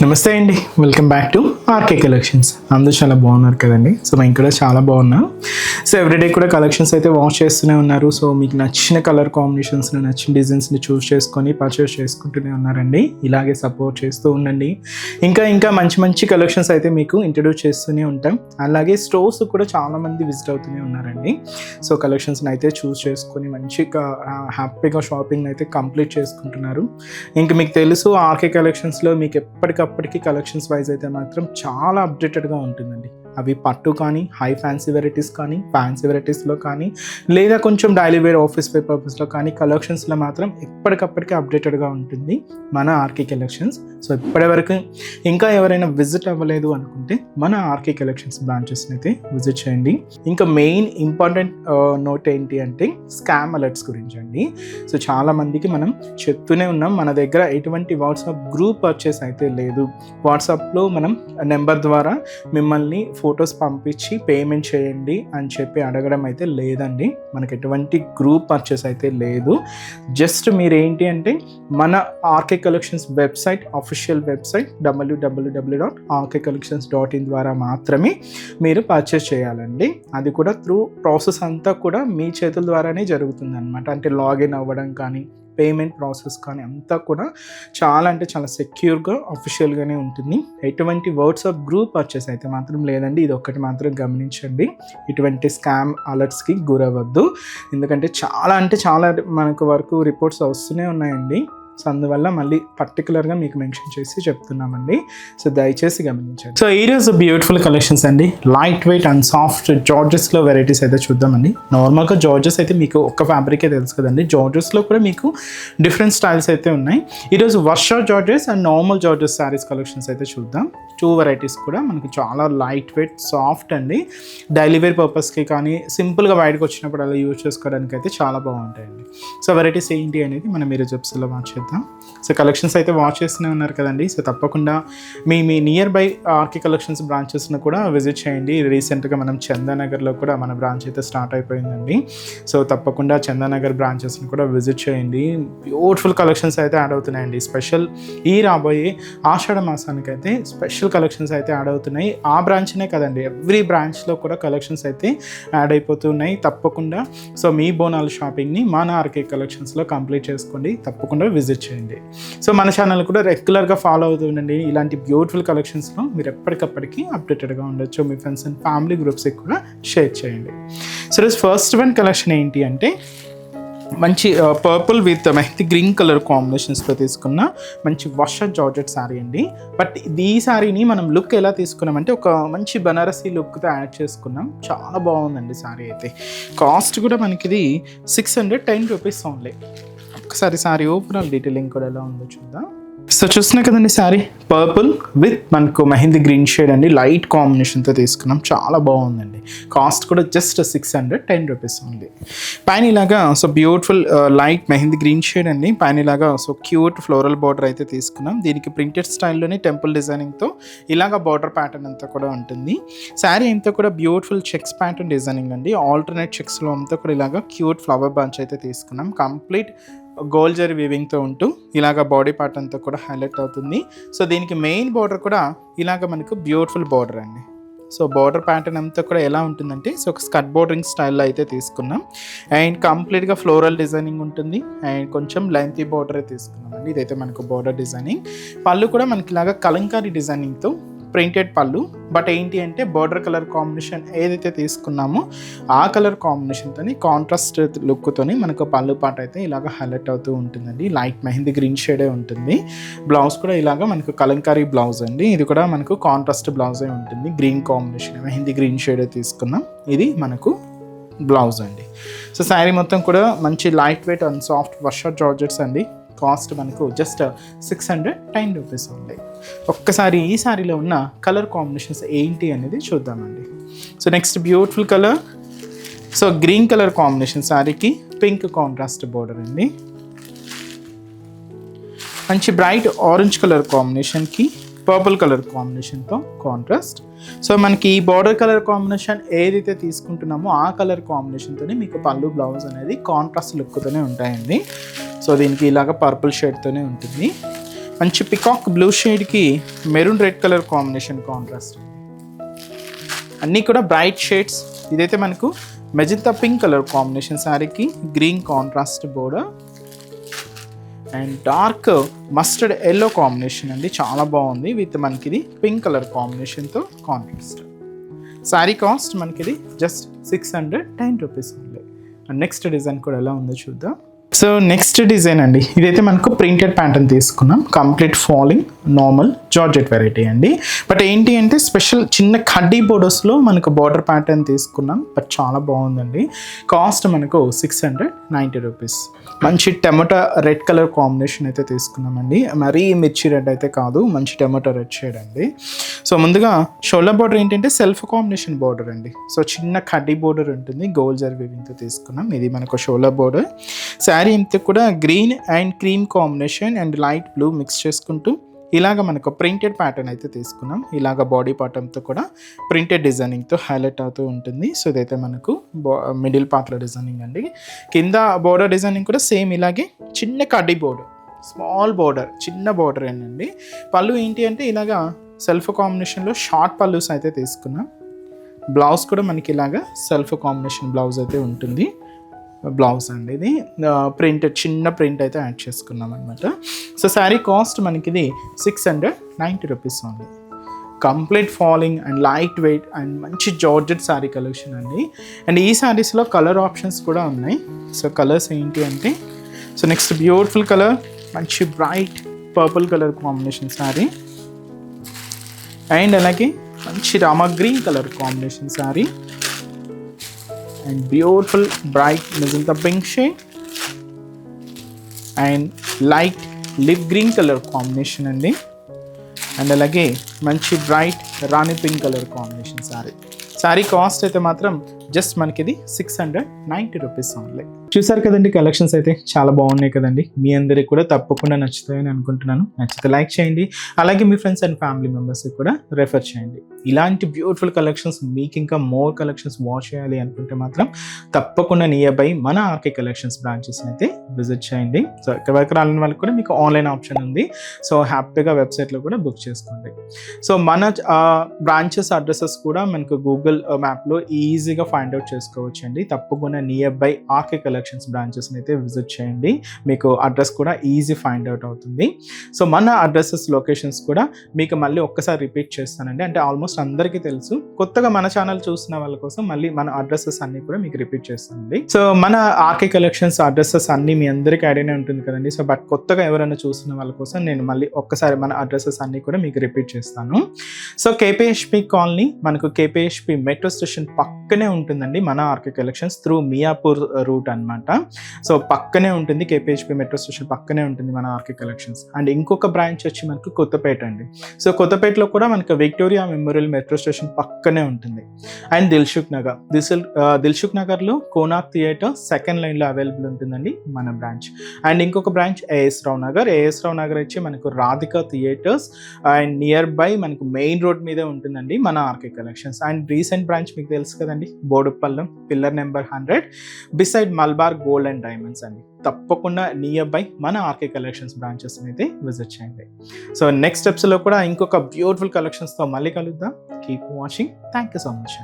నమస్తే అండి, welcome back to RK collections. అందరూ చాలా బాగున్నారు కదండి. సో మేము కూడా చాలా బాగున్నాం. సో ఎవ్రీడే కూడా కలెక్షన్స్ అయితే వాచ్ చేస్తూనే ఉన్నారు. సో మీకు నచ్చిన కలర్ కాంబినేషన్స్ని, నచ్చిన డిజైన్స్ని చూస్ చేసుకొని పర్చేస్ చేసుకుంటూనే ఉన్నారండి. ఇలాగే సపోర్ట్ చేస్తూ ఉండండి. ఇంకా మంచి మంచి కలెక్షన్స్ అయితే మీకు ఇంట్రడ్యూస్ చేస్తూనే ఉంటాం. అలాగే స్టోర్స్ కూడా చాలామంది విజిట్ అవుతూనే ఉన్నారండి. సో కలెక్షన్స్ని అయితే చూస్ చేసుకొని మంచిగా హ్యాపీగా షాపింగ్ అయితే కంప్లీట్ చేసుకుంటున్నారు. ఇంకా మీకు తెలుసు ఆర్కే కలెక్షన్స్లో మీకు ఎప్పటికప్పటికి కలెక్షన్స్ వైజ్ అయితే మాత్రం చాలా అప్డేటెడ్గా ఉంటుందండి. అవి పట్టు కానీ, హై ఫ్యాన్సీ వెరైటీస్ కానీ, ఫ్యాన్సీ వెరైటీస్లో కానీ, లేదా కొంచెం డైలీ వేర్ ఆఫీస్ వేర్ పర్పస్లో కానీ కలెక్షన్స్లో మాత్రం ఎప్పటికప్పటికీ అప్డేటెడ్గా ఉంటుంది మన ఆర్కే కలెక్షన్స్. సో ఇప్పటివరకు ఇంకా ఎవరైనా విజిట్ అవ్వలేదు అనుకుంటే మన ఆర్కే కలెక్షన్స్ బ్రాంచెస్ని అయితే విజిట్ చేయండి. ఇంకా మెయిన్ ఇంపార్టెంట్ నోట్ ఏంటి అంటే స్కామ్ అలర్ట్స్ గురించి అండి. సో చాలామందికి మనం చెప్తూనే ఉన్నాం, మన దగ్గర ఎటువంటి వాట్సాప్ గ్రూప్ పర్చేస్ అయితే లేదు. వాట్సాప్లో మనం నెంబర్ ద్వారా మిమ్మల్ని ఫొటోస్ పంపించి పేమెంట్ చేయండి అని చెప్పి అడగడం అయితే లేదండి. మనకి ఎటువంటి గ్రూప్ పర్చేస్ అయితే లేదు. జస్ట్ మీరు ఏంటి అంటే మన RK collections website, official website www.rkcollections.in ద్వారా మాత్రమే మీరు పర్చేస్ చేయాలండి. అది కూడా త్రూ ప్రాసెస్ అంతా కూడా మీ చేతుల ద్వారానే జరుగుతుంది అనమాట. అంటే లాగిన్ అవ్వడం కానీ, పేమెంట్ ప్రాసెస్ కానీ అంతా కూడా చాలా సెక్యూర్గా అఫీషియల్గానే ఉంటుంది. ఎటువంటి వాట్సాప్ గ్రూప్ పర్చేస్ అయితే మాత్రం లేదండి. ఇది ఒక్కటి మాత్రం గమనించండి. ఇటువంటి స్కామ్ అలర్ట్స్కి గురవద్దు. ఎందుకంటే చాలా మనకు వరకు రిపోర్ట్స్ వస్తూనే ఉన్నాయండి. సో అందువల్ల మళ్ళీ పర్టికులర్గా మీకు మెన్షన్ చేసి చెప్తున్నామండి. సో దయచేసి గమనించండి. సో ఈరోజు బ్యూటిఫుల్ కలెక్షన్స్ అండి. లైట్ వెయిట్ అండ్ సాఫ్ట్ జార్జెస్లో వెరైటీస్ అయితే చూద్దామండి. నార్మల్గా జార్జెస్ అయితే మీకు ఒక్క ఫ్యాబ్రికే తెలుసు కదండి. జార్జెస్లో కూడా మీకు డిఫరెంట్ స్టైల్స్ అయితే ఉన్నాయి. ఈరోజు వర్ష జార్జెస్ అండ్ నార్మల్ జార్జెస్ శారీస్ కలెక్షన్స్ అయితే చూద్దాం. 2 వెరైటీస్ కూడా మనకు చాలా లైట్ వెయిట్, సాఫ్ట్ అండి. డైలీ వేర్ పర్పస్కి కానీ, సింపుల్గా బయటకు వచ్చినప్పుడు అలా యూజ్ చేసుకోవడానికి అయితే చాలా బాగుంటాయండి. సో వెరైటీస్ ఏంటి అనేది మనం మీరు జెప్స్లో వాచ్ చేద్దాం. సో కలెక్షన్స్ అయితే వాచ్ చేస్తూనే ఉన్నారు కదండి. సో తప్పకుండా మీ నియర్ బై ఆర్కే కలెక్షన్స్ బ్రాంచెస్ను కూడా విజిట్ చేయండి. రీసెంట్గా మనం చందానగర్లో కూడా మన బ్రాంచ్ అయితే స్టార్ట్ అయిపోయిందండి. సో తప్పకుండా చందానగర్ బ్రాంచెస్ని కూడా విజిట్ చేయండి. బ్యూటిఫుల్ కలెక్షన్స్ అయితే యాడ్ అవుతున్నాయండి. స్పెషల్ ఈ రాబోయే ఆషాఢ మాసానికి అయితే స్పెషల్ కలెక్షన్స్ అయితే యాడ్ అవుతున్నాయి. ఆ బ్రాంచ్నే కదండి, ఎవ్రీ బ్రాంచ్లో కూడా కలెక్షన్స్ అయితే యాడ్ అయిపోతున్నాయి. తప్పకుండా సో మీ బోనాల షాపింగ్ని మన ఆర్కే కలెక్షన్స్లో కంప్లీట్ చేసుకోండి. తప్పకుండా విజిట్ చేయండి. సో మన ఛానల్ కూడా రెగ్యులర్గా ఫాలో అవుతుండండి. ఇలాంటి బ్యూటిఫుల్ కలెక్షన్స్లో మీరు ఎప్పటికప్పటికి అప్డేటెడ్గా ఉండొచ్చు. మీ ఫ్రెండ్స్ అండ్ ఫ్యామిలీ గ్రూప్స్కి కూడా షేర్ చేయండి. సో ఫస్ట్ వన్ కలెక్షన్ ఏంటి అంటే మంచి purple with mehndi green colour కాంబినేషన్స్తో తీసుకున్న మంచి వర్ష జార్జెట్ శారీ అండి. బట్ ఈ శారీని మనం లుక్ ఎలా తీసుకున్నామంటే ఒక మంచి బనారసీ లుక్తో యాడ్ చేసుకున్నాం. చాలా బాగుందండి శారీ అయితే. కాస్ట్ కూడా మనకి ఇది 610 రూపీస్ ఓన్లీ. ఒకసారి శారీ ఓవరాల్ డీటెయిలింగ్ కూడా ఎలా ఉందో చూద్దాం. సో చూస్తున్నా కదండి, శారీ పర్పుల్ విత్ మనకు మెహందీ గ్రీన్ షేడ్ అండి, లైట్ కాంబినేషన్తో తీసుకున్నాం. చాలా బాగుందండి. కాస్ట్ కూడా జస్ట్ 610 రూపీస్ ఉంది. పైన ఇలాగా so beautiful light mehndi green shade అండి. పైన ఇలాగా సో క్యూట్ ఫ్లోరల్ బార్డర్ అయితే తీసుకున్నాం. దీనికి ప్రింటెడ్ స్టైల్లోనే టెంపుల్ డిజైనింగ్తో ఇలాగ బార్డర్ ప్యాటర్న్ అంతా కూడా ఉంటుంది. శారీ అంతా కూడా బ్యూటిఫుల్ చెక్స్ ప్యాటర్న్ డిజైనింగ్ అండి. ఆల్టర్నేట్ చెక్స్లో అంతా కూడా ఇలాగ క్యూట్ ఫ్లవర్ బంచ్ అయితే తీసుకున్నాం. కంప్లీట్ గోల్డ్ జరీ వీవింగ్తో ఉంటూ ఇలాగ బాడీ పార్ట్ అంతా కూడా హైలైట్ అవుతుంది. సో దీనికి మెయిన్ బార్డర్ కూడా ఇలాగ మనకు బ్యూటిఫుల్ బార్డర్ అండి. సో బార్డర్ ప్యాటర్న్ అంతా కూడా ఎలా ఉంటుందంటే సో ఒక స్కర్ట్ బోర్డరింగ్ స్టైల్లో అయితే తీసుకున్నాం. అండ్ కంప్లీట్గా ఫ్లోరల్ డిజైనింగ్ ఉంటుంది. అండ్ కొంచెం లెంతీ బార్డరే తీసుకున్నాం అండి. ఇదైతే మనకు బార్డర్ డిజైనింగ్. పళ్ళు కూడా మనకి ఇలాగ కలంకారీ డిజైనింగ్తో ప్రింటెడ్ పళ్ళు. బట్ ఏంటి అంటే బార్డర్ కలర్ కాంబినేషన్ ఏదైతే తీసుకున్నామో ఆ కలర్ కాంబినేషన్తో కాంట్రాస్ట్ లుక్తోని మనకు పళ్ళు పాట అయితే ఇలాగ హైలైట్ అవుతూ ఉంటుందండి. లైట్ మెహందీ గ్రీన్ షేడే ఉంటుంది. బ్లౌజ్ కూడా ఇలాగ మనకు కలంకారీ బ్లౌజ్ అండి. ఇది కూడా మనకు కాంట్రాస్ట్ బ్లౌజే ఉంటుంది. గ్రీన్ కాంబినేషన్ మెహందీ గ్రీన్ షేడే తీసుకున్నాం. ఇది మనకు బ్లౌజ్ అండి. సో శారీ మొత్తం కూడా మంచి light weight and soft Varsha georgettes అండి. కాస్ట్ మనకు జస్ట్ 610 రూపీస్ ఉంది. ఒక్కసారి ఈ శారీలో ఉన్న కలర్ కాంబినేషన్స్ ఏంటి అనేది చూద్దామండి. So next beautiful colour, so green colour combination శారీకి పింక్ కాంట్రాస్ట్ బోర్డర్ అండి. మంచి బ్రైట్ ఆరెంజ్ కలర్ కాంబినేషన్కి పర్పుల్ కలర్ కాంబినేషన్తో కాంట్రాస్ట్. సో మనకి ఈ బార్డర్ కలర్ కాంబినేషన్ ఏదైతే తీసుకుంటున్నామో ఆ కలర్ కాంబినేషన్తోనే మీకు పళ్ళు బ్లౌజ్ అనేది కాంట్రాస్ట్ లుక్తోనే ఉంటాయండి. సో దీనికి ఇలాగ పర్పుల్ షేడ్తోనే ఉంటుంది. మంచి పికాక్ బ్లూ షేడ్కి maroon red colour combination contrast. అన్నీ కూడా బ్రైట్ షేడ్స్. ఇదైతే మనకు మెజంతా పింక్ కలర్ కాంబినేషన్ శారీకి green contrast border and dark mustard yellow combination అండి, చాలా బాగుంది. విత్ మనకి ఇది పింక్ కలర్ కాంబినేషన్తో కాంట్రాస్ట్. శారీ కాస్ట్ మనకి ఇది జస్ట్ 610 రూపీస్ ఉంది. అండ్ నెక్స్ట్ డిజైన్ కూడా ఎలా ఉందో చూద్దాం. సో నెక్స్ట్ డిజైన్ అండి, ఇదైతే మనకు ప్రింటెడ్ ప్యాటర్న్ తీసుకున్నాం. Complete falling normal georgette variety అండి. బట్ ఏంటి అంటే స్పెషల్ చిన్న కడ్డీ బోర్డర్స్లో మనకు బార్డర్ ప్యాటర్న్ తీసుకున్నాం. బట్ చాలా బాగుందండి. కాస్ట్ మనకు 690 రూపీస్. మంచి టమాటా రెడ్ కలర్ కాంబినేషన్ అయితే తీసుకున్నామండి. మరీ మిర్చి రెడ్ అయితే కాదు, మంచి టమాటా రెడ్ షేడ్ అండి. సో ముందుగా షోల్డర్ బార్డర్ ఏంటంటే సెల్ఫ్ కాంబినేషన్ బార్డర్ అండి. సో చిన్న కడ్డీ బోర్డర్ ఉంటుంది, గోల్డ్ జరీ వీవింగ్తో తీసుకున్నాం. ఇది మనకు షోల్డర్ బార్డర్. శారీ ఇంత కూడా green and cream combination and light blue mix చేసుకుంటూ ఇలాగ మనకు ప్రింటెడ్ ప్యాటర్న్ అయితే తీసుకున్నాం. ఇలాగ బాడీ పార్టంతో కూడా ప్రింటెడ్ డిజైనింగ్తో హైలైట్ అవుతూ ఉంటుంది. సో ఇదైతే మనకు మిడిల్ పార్ట్లో డిజైనింగ్ అండి. కింద బోర్డర్ డిజైనింగ్ కూడా సేమ్ ఇలాగే చిన్న కడ్డీ బోర్డర్, స్మాల్ బోర్డర్, చిన్న బోర్డర్ ఏంటండి. పళ్ళు ఏంటి అంటే ఇలాగా సెల్ఫ్ కాంబినేషన్లో షార్ట్ పళ్ళుస్ అయితే తీసుకున్నాం. బ్లౌజ్ కూడా మనకి ఇలాగా సెల్ఫ్ కాంబినేషన్ బ్లౌజ్ అయితే ఉంటుంది. బ్లౌజ్ అండి ఇది ప్రింటెడ్, చిన్న ప్రింట్ అయితే యాడ్ చేసుకున్నాం అనమాట. సో శారీ కాస్ట్ మనకి ఇది 690 రూపీస్ ఉంది. Complete falling and light weight and మంచి జార్జెట్ శారీ కలెక్షన్ అండి. అండ్ ఈ శారీస్లో కలర్ ఆప్షన్స్ కూడా ఉన్నాయి. సో కలర్స్ ఏంటి అంటే, సో నెక్స్ట్ బ్యూటిఫుల్ కలర్, మంచి bright purple colour combination sari. And అలాగే మంచి Rama green colour combination sari and beautiful bright magenta pink shade and light lip green color combination అండి. అండ్ అలాగే మంచి bright rani pink colour combination sari cost అయితే మాత్రం జస్ట్ మనకి ఇది 690 రూపీస్ ఓన్లీ. చూసారు కదండి, కలెక్షన్స్ అయితే చాలా బాగున్నాయి కదండి. మీ అందరికి కూడా తప్పకుండా నచ్చుతాయని అనుకుంటున్నాను. నచ్చితే లైక్ చేయండి, అలాగే మీ ఫ్రెండ్స్ అండ్ ఫ్యామిలీ మెంబర్స్కి కూడా రెఫర్ చేయండి. ఇలాంటి బ్యూటిఫుల్ కలెక్షన్స్ మీకు ఇంకా మోర్ కలెక్షన్స్ వాచ్ చేయాలి అనుకుంటే మాత్రం తప్పకుండా నియర్ బై మన ఆర్కే కలెక్షన్స్ బ్రాంచెస్ని అయితే విజిట్ చేయండి. సో ఇక్కడ వరకు రాలని వాళ్ళకి కూడా మీకు ఆన్లైన్ ఆప్షన్ ఉంది. సో హ్యాపీగా వెబ్సైట్లో కూడా బుక్ చేసుకోండి. సో మన బ్రాంచెస్ అడ్రసెస్ కూడా మనకు గూగుల్ మ్యాప్లో ఈజీగా ఫైండ్ అవుట్ చేసుకోవచ్చు అండి. తప్పకుండా నియర్ బై ఆర్కే కలెక్షన్స్ బ్రాంచెస్ని అయితే విజిట్ చేయండి. మీకు అడ్రస్ కూడా ఈజీ ఫైండ్ అవుట్ అవుతుంది. సో మన అడ్రసెస్ లొకేషన్స్ కూడా మీకు మళ్ళీ ఒక్కసారి రిపీట్ చేస్తానండి. అంటే ఆల్మోస్ట్ అందరికీ తెలుసు, కొత్తగా మన ఛానల్ చూసిన వాళ్ళ కోసం మళ్ళీ మన అడ్రసెస్ అన్ని కూడా మీకు రిపీట్ చేస్తానండి. సో మన ఆర్కే కలెక్షన్స్ అడ్రసెస్ అన్ని మీ అందరికీ ఐడియానే ఉంటుంది కదండి. సో బట్ కొత్తగా ఎవరైనా చూసిన వాళ్ళ కోసం నేను మళ్ళీ ఒక్కసారి మన అడ్రసెస్ అన్ని కూడా మీకు రిపీట్ చేస్తాను. సో కేపీహెచ్పి కాలనీ మనకు కేపీహెచ్పి మెట్రో స్టేషన్ పక్కనే ఉంటుందండి మన RK collections through Miyapur route అనమాట. సో పక్కనే ఉంటుంది, కేపీహెచ్పి మెట్రో స్టేషన్ పక్కనే ఉంటుంది మన ఆర్కే కలెక్షన్స్. అండ్ ఇంకొక బ్రాంచ్ వచ్చి మనకు కొత్తపేట అండి. సో కొత్తపేటలో కూడా మనకు విక్టోరియా మెమోరియల్ మెట్రో స్టేషన్ పక్కనే ఉంటుంది. అండ్ దిల్సుఖ్ నగర్లో కోనాక్ థియేటర్ సెకండ్ లైన్లో అవైలబుల్ ఉంటుందండి మన బ్రాంచ్. అండ్ ఇంకొక బ్రాంచ్ ఏఎస్ రావు నగర్ వచ్చి మనకు Radhika theatres and near by మనకు మెయిన్ రోడ్ మీదే ఉంటుందండి మన RK collections. And recent branch మీకు తెలుసు కదండి, బోడుపల్లం pillar number 100 beside Malabar gold and diamonds అండి. తప్పకుండా నియర్ బై మన ఆర్కే కలెక్షన్స్ బ్రాంచెస్ అయితే విజిట్ చేయండి. సో నెక్స్ట్ స్టెప్స్లో కూడా ఇంకొక బ్యూటిఫుల్ కలెక్షన్స్తో మళ్ళీ కలుద్దాం. Keep watching. Thank you so much.